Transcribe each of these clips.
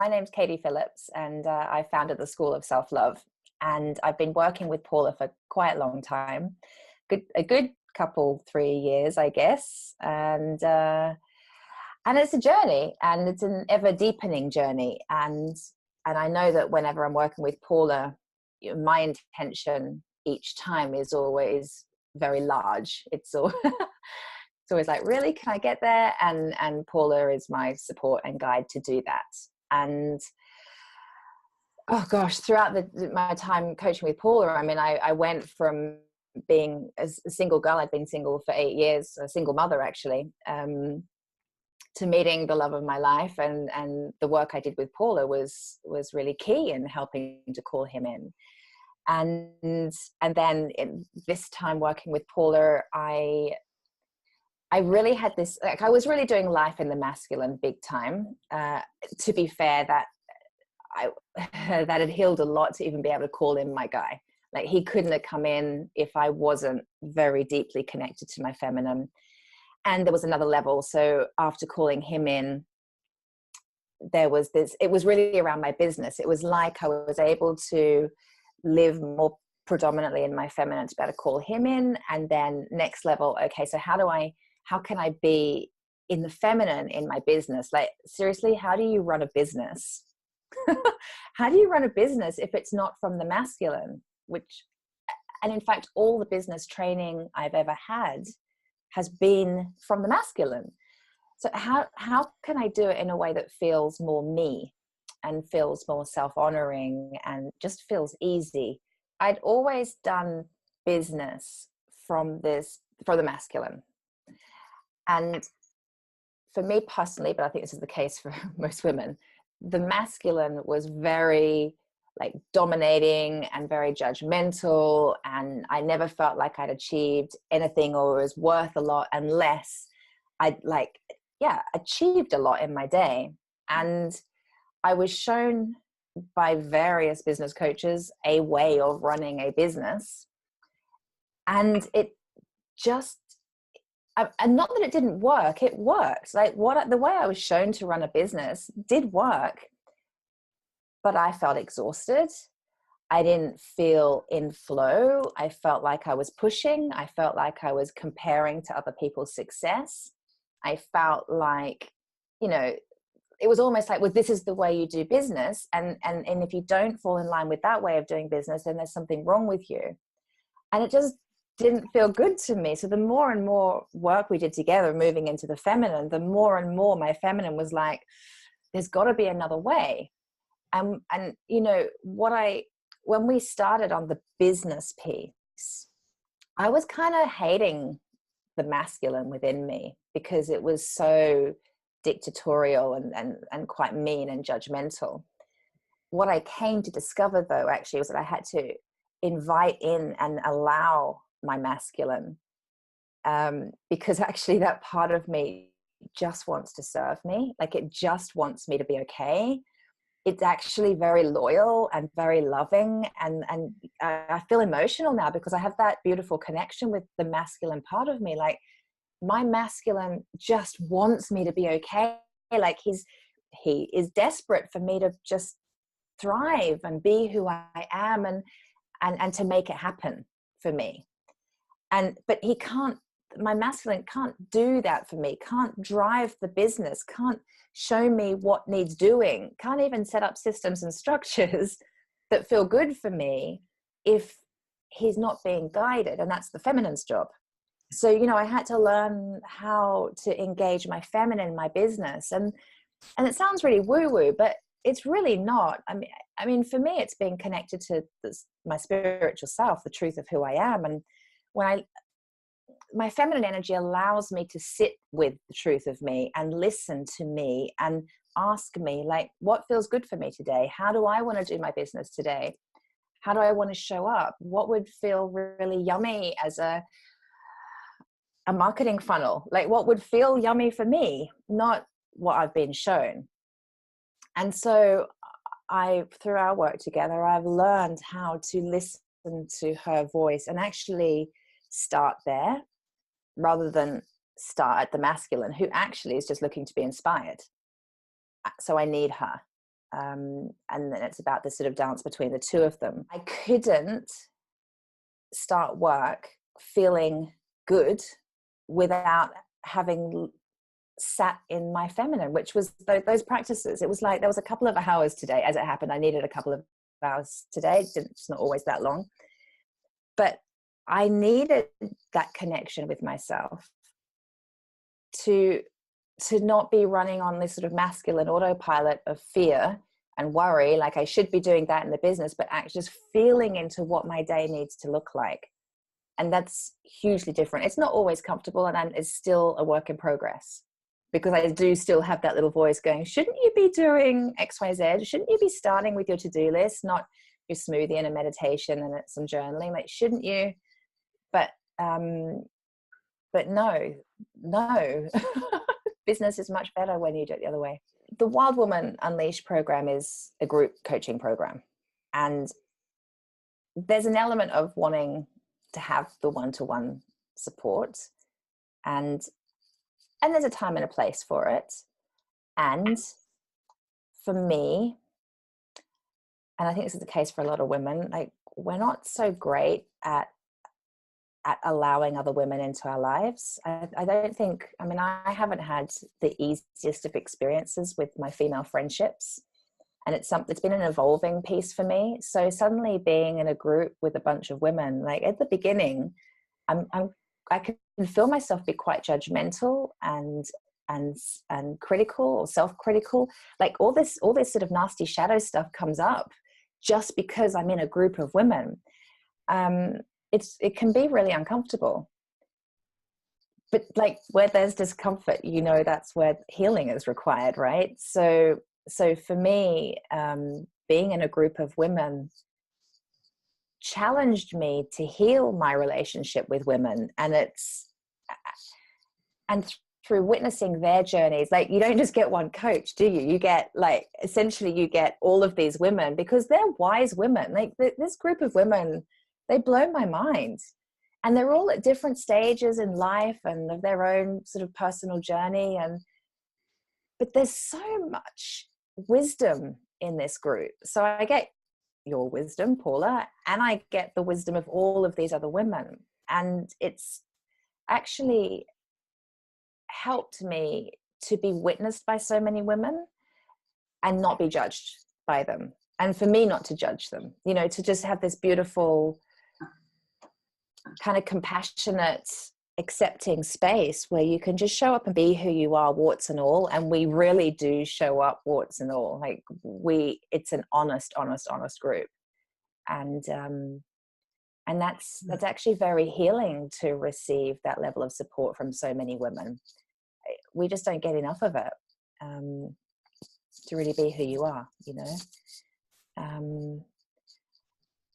my name's Katie Phillips, and I founded the School of Self-Love. And I've been working with Paula for quite a long time, a good couple, 3 years, I guess. And it's a journey, and it's an ever deepening journey. And I know that whenever I'm working with Paula, my intention each time is always very large. It's all it's always like, really, can I get there? And Paula is my support and guide to do that. And oh gosh, throughout my time coaching with Paula, I mean, I went from being a single girl. I'd been single for 8 years, a single mother actually, to meeting the love of my life. And the work I did with Paula was really key in helping to call him in. And then this time working with Paula, I really had this, like, I was really doing life in the masculine big time. To be fair, that had healed a lot to even be able to call him my guy. Like, he couldn't have come in if I wasn't very deeply connected to my feminine. And there was another level. So after calling him in, there was this, it was really around my business. It was like I was able to live more predominantly in my feminine to better call him in. And then next level, okay, so how can I be in the feminine in my business? Like, seriously, how do you run a business? How do you run a business if it's not from the masculine? And in fact, all the business training I've ever had has been from the masculine. So how can I do it in a way that feels more me and feels more self-honoring and just feels easy? I'd always done business from the masculine. And for me personally, but I think this is the case for most women, the masculine was very like dominating and very judgmental, and I never felt like I'd achieved anything or was worth a lot unless I'd achieved a lot in my day. And I was shown by various business coaches a way of running a business, and it just, and not that it didn't work, it worked. Like, the way I was shown to run a business did work, but I felt exhausted. I didn't feel in flow. I felt like I was pushing. I felt like I was comparing to other people's success. I felt like, it was almost like, well, this is the way you do business. And if you don't fall in line with that way of doing business, then there's something wrong with you. And it just didn't feel good to me. So the more and more work we did together, moving into the feminine, the more and more my feminine was like, there's got to be another way. And when we started on the business piece, I was kind of hating the masculine within me because it was so dictatorial and quite mean and judgmental. What I came to discover, though, actually, was that I had to invite in and allow my masculine, because actually that part of me just wants to serve me. Like, it just wants me to be okay. It's actually very loyal and very loving. And I feel emotional now because I have that beautiful connection with the masculine part of me. Like, my masculine just wants me to be okay. Like, he is desperate for me to just thrive and be who I am and to make it happen for me. But my masculine can't do that for me, can't drive the business, can't show me what needs doing, can't even set up systems and structures that feel good for me if he's not being guided. And that's the feminine's job. So, I had to learn how to engage my feminine in my business. And it sounds really woo-woo, but it's really not. I mean, for me, it's being connected to my spiritual self, the truth of who I am. And my feminine energy allows me to sit with the truth of me and listen to me and ask me, like, what feels good for me today? How do I want to do my business today? How do I want to show up? What would feel really yummy as a marketing funnel? Like, what would feel yummy for me, not what I've been shown. And so through our work together, I've learned how to listen to her voice and actually start there rather than start at the masculine, who actually is just looking to be inspired. So I need her. And then it's about this sort of dance between the two of them. I couldn't start work feeling good without having sat in my feminine, which was those practices. It was like there was a couple of hours today. As it happened, I needed a couple of hours today. It's not always that long, but I needed that connection with myself to not be running on this sort of masculine autopilot of fear and worry, like I should be doing that in the business, but actually just feeling into what my day needs to look like. And that's hugely different. It's not always comfortable, and it's still a work in progress, because I do still have that little voice going, shouldn't you be doing X, Y, Z? Shouldn't you be starting with your to-do list, not your smoothie and a meditation and some journaling? Like, shouldn't you? But no. Business is much better when you do it the other way. The Wild Woman Unleashed program is a group coaching program. And there's an element of wanting to have the one-to-one support. And there's a time and a place for it. And for me, and I think this is the case for a lot of women, like, we're not so great at allowing other women into our lives. I don't think, I mean, I haven't had the easiest of experiences with my female friendships, and it's been an evolving piece for me. So suddenly being in a group with a bunch of women, like at the beginning, I can feel myself be quite judgmental and critical or self-critical. Like all this sort of nasty shadow stuff comes up just because I'm in a group of women. It can be really uncomfortable, but like where there's discomfort, that's where healing is required, right? So for me, being in a group of women challenged me to heal my relationship with women, and through witnessing their journeys. Like, you don't just get one coach, do you? You get, like, essentially you get all of these women, because they're wise women. Like this group of women, they blow my mind, and they're all at different stages in life and of their own sort of personal journey. But there's so much wisdom in this group. So I get your wisdom, Paula, and I get the wisdom of all of these other women. And it's actually helped me to be witnessed by so many women and not be judged by them. And for me, not to judge them, to just have this beautiful kind of compassionate, accepting space where you can just show up and be who you are, warts and all. And we really do show up warts and all. Like it's an honest group. And that's actually very healing, to receive that level of support from so many women. We just don't get enough of it, to really be who you are,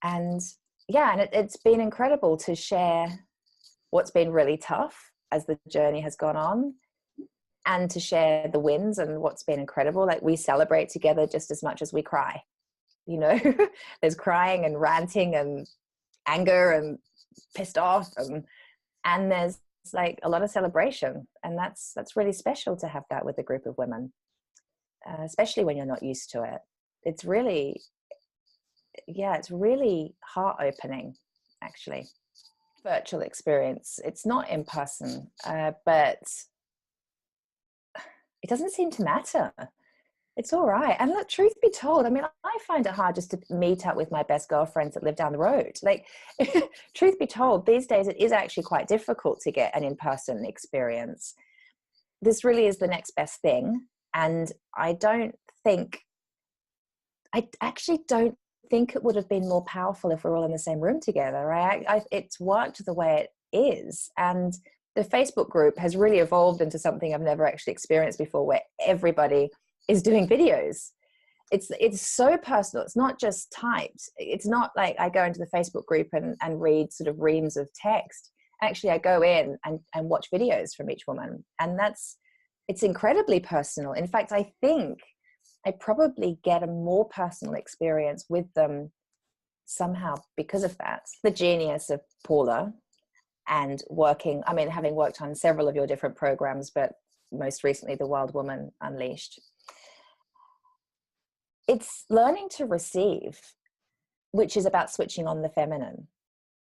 and it's been incredible to share what's been really tough as the journey has gone on, and to share the wins and what's been incredible. Like, we celebrate together just as much as we cry, there's crying and ranting and anger and pissed off, and there's like a lot of celebration. And that's really special to have that with a group of women, especially when you're not used to it. It's really heart opening, actually. Virtual experience, it's not in person, but it doesn't seem to matter. It's all right. And look, truth be told, I mean, I find it hard just to meet up with my best girlfriends that live down the road. Like, truth be told, these days it is actually quite difficult to get an in-person experience. This really is the next best thing. And I actually don't think it would have been more powerful if we're all in the same room together, right? It's worked the way it is. And the Facebook group has really evolved into something I've never actually experienced before, where everybody is doing videos. It's so personal. It's not just typed. It's not like I go into the Facebook group and read sort of reams of text. Actually, I go in and watch videos from each woman. And it's incredibly personal. In fact, I think I probably get a more personal experience with them somehow because of that. The genius of Paula and having worked on several of your different programs, but most recently the Wild Woman Unleashed, It's learning to receive, which is about switching on the feminine.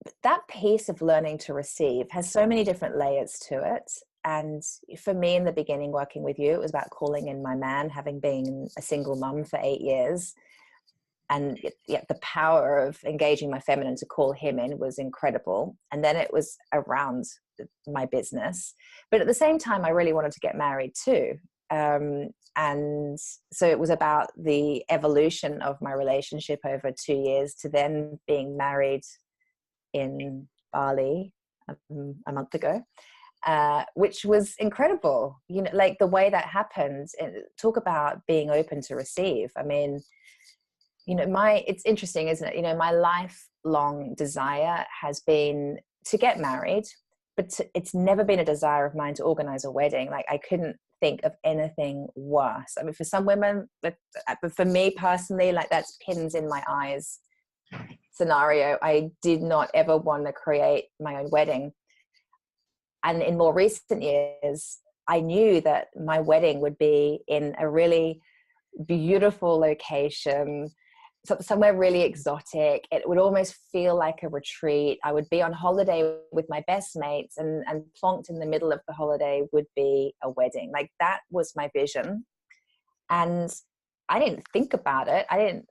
But that piece of learning to receive has so many different layers to it. And for me in the beginning, working with you, it was about calling in my man, having been a single mum for 8 years. And yet the power of engaging my feminine to call him in was incredible. And then it was around my business. But at the same time, I really wanted to get married too. And so it was about the evolution of my relationship over 2 years to then being married in Bali a month ago, which was incredible. You know, like the way that happened. Talk about being open to receive. I mean, you know, it's interesting, isn't it? You know, my lifelong desire has been to get married, but it's never been a desire of mine to organize a wedding. Like I couldn't think of anything worse. I mean, for some women, but for me personally, like that's pins in my eyes scenario. I did not ever want to create my own wedding. And in more recent years, I knew that my wedding would be in a really beautiful location, somewhere really exotic. It would almost feel like a retreat. I would be on holiday with my best mates, and plonked in the middle of the holiday would be a wedding. Like that was my vision. And I didn't think about it. I didn't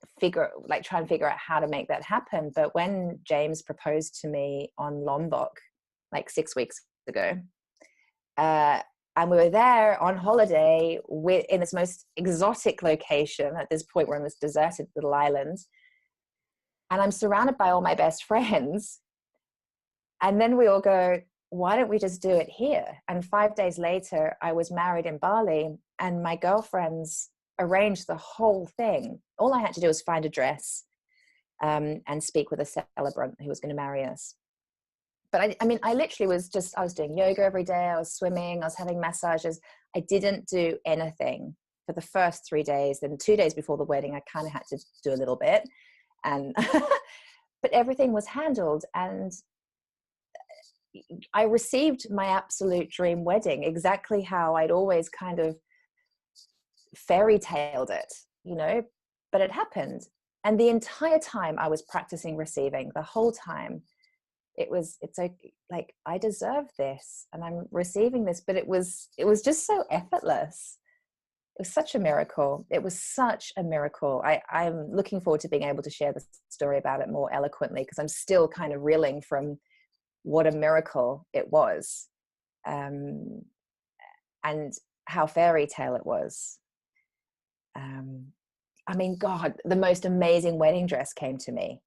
try and figure out how to make that happen. But when James proposed to me on Lombok, like 6 weeks ago, and we were there on holiday in this most exotic location. At this point, we're on this deserted little island. And I'm surrounded by all my best friends. And then we all go, why don't we just do it here? And 5 days later, I was married in Bali, and my girlfriends arranged the whole thing. All I had to do was find a dress and speak with a celebrant who was going to marry us. But I mean, I literally I was doing yoga every day. I was swimming. I was having massages. I didn't do anything for the first 3 days. Then 2 days before the wedding, I kind of had to do a little bit. And, but everything was handled. And I received my absolute dream wedding, exactly how I'd always kind of fairy taled it, you know, but it happened. And the entire time I was practicing receiving, the whole time, it's like I deserve this and I'm receiving this. But it was just so effortless. It was such a miracle. It was such a miracle. I'm looking forward to being able to share the story about it more eloquently, because I'm still kind of reeling from what a miracle it was, and how fairy tale it was. I mean, God, the most amazing wedding dress came to me.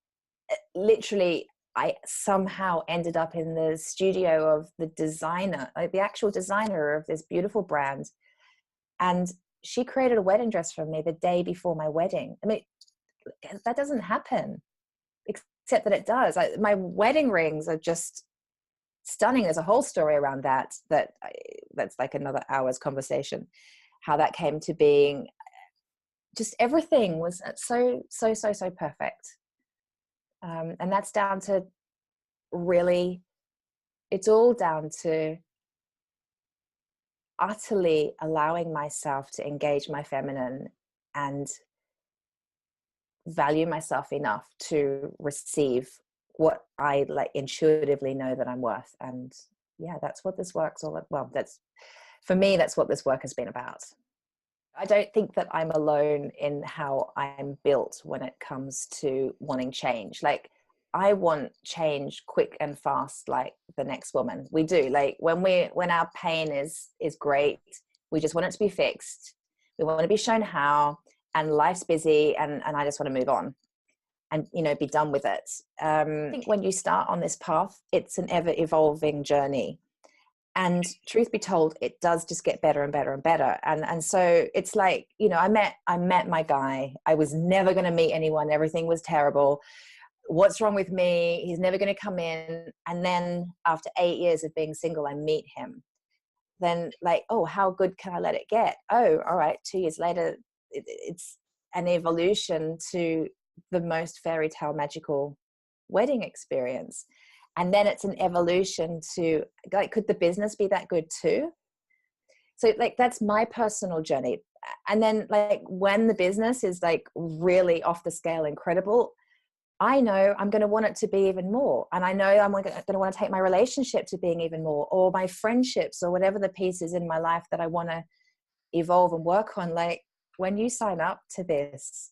Literally, I somehow ended up in the studio of the designer, like the actual designer of this beautiful brand. And she created a wedding dress for me the day before my wedding. I mean, that doesn't happen, except that it does. My wedding rings are just stunning. There's a whole story around that's like another hour's conversation, how that came to being. Just everything was so perfect. And that's down to really, it's all down to utterly allowing myself to engage my feminine and value myself enough to receive what I like intuitively know that I'm worth. And yeah, that's what this work's all about. Well, that's, for me, that's what this work has been about. I don't think that I'm alone in how I'm built when it comes to wanting change. Like, I want change quick and fast, like the next woman. We do. Like when our pain is great, we just want it to be fixed. We want to be shown how, and life's busy, and I just want to move on and, you know, be done with it. I think when you start on this path, it's an ever evolving journey. And truth be told, it does just get better and better and better. And so it's like, you know, I met my guy. I was never going to meet anyone. Everything was terrible. What's wrong with me? He's never going to come in. And then after 8 years of being single, I meet him. Then like, oh, how good can I let it get? Oh, all right. 2 years later, it's an evolution to the most fairy tale magical wedding experience. And then it's an evolution to, like, could the business be that good too? So like, that's my personal journey. And then like when the business is like really off the scale incredible, I know I'm going to want it to be even more. And I know I'm going to want to take my relationship to being even more, or my friendships, or whatever the piece is in my life that I want to evolve and work on. Like when you sign up to this,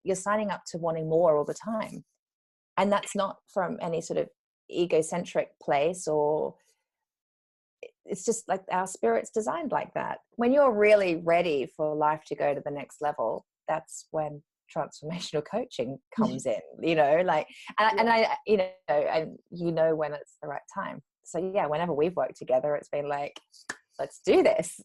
you're signing up to wanting more all the time. And that's not from any sort of egocentric place, or it's just like our spirit's designed like that. When you're really ready for life to go to the next level, that's when transformational coaching comes in, you know, like, and I, you know, and you know when it's the right time. So yeah, whenever we've worked together, it's been like, let's do this.